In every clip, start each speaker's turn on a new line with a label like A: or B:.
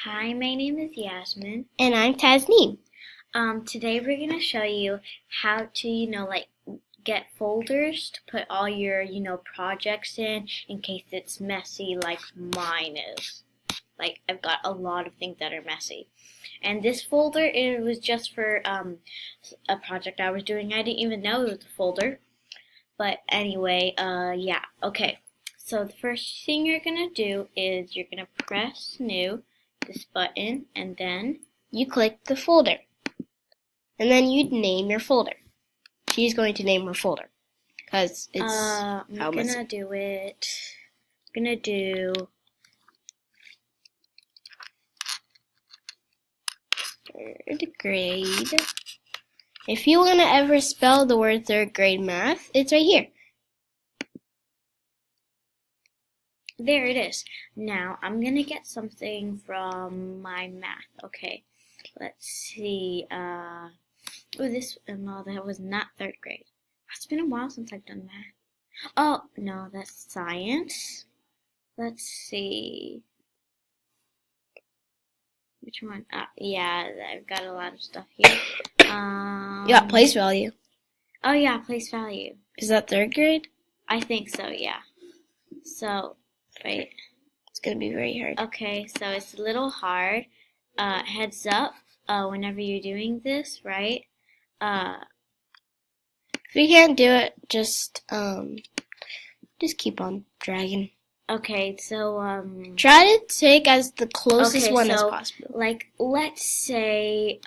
A: Hi, my name is Yasmin.
B: And I'm Tasneem.
A: Today we're gonna show you how to, get folders to put all your, projects in case it's messy like mine is. Like, I've got a lot of things that are messy. And this folder, it was just for a project I was doing. I didn't even know it was a folder. But anyway, yeah. Okay. So the first thing you're gonna do is you're gonna press new, this button, and then
B: You click the folder. And then you name your folder. She's going to name her folder. Because it's
A: I'm gonna do it. I'm gonna do
B: third grade. If you want to ever spell the word third grade math, it's right here.
A: there it is. Now I'm gonna get something from my math. Okay, let's see. Oh, no, that was not third grade. It's been a while since I've done math. Oh no, that's science. Let's see. Which one? Yeah, I've got a lot of stuff here.
B: You got place value.
A: Oh yeah, place value.
B: Is that third grade?
A: I think so, yeah. So, wait.
B: It's going to be very hard.
A: Okay, so it's a little hard. Heads up, whenever you're doing this, right?
B: If you can't do it, just keep on dragging.
A: Okay, so,
B: Try to take as the closest one as possible.
A: Like, let's say,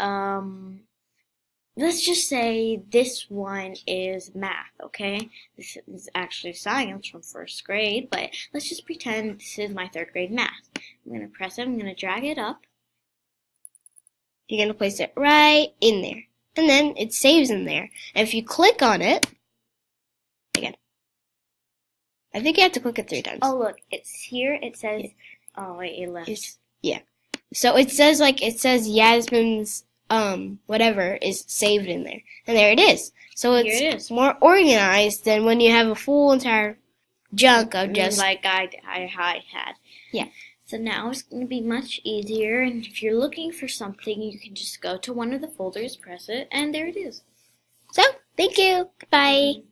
A: let's just say this one is math, okay? This is actually science from first grade, but let's just pretend this is my third grade math. I'm going to press it, I'm going to drag it up.
B: You're going to place it right in there. And then it saves in there. And if you click on it, again, I think you have to click it 3 times.
A: Oh, look, it's here, it says, oh, wait, it left.
B: Yeah. So it says Yasmin's whatever is saved in there. And there it is. So it's more organized than when you have a full entire junk of just
A: like I had.
B: Yeah.
A: So now it's going to be much easier, and if you're looking for something, you can just go to one of the folders, press it, and there it is.
B: So, thank you. Goodbye.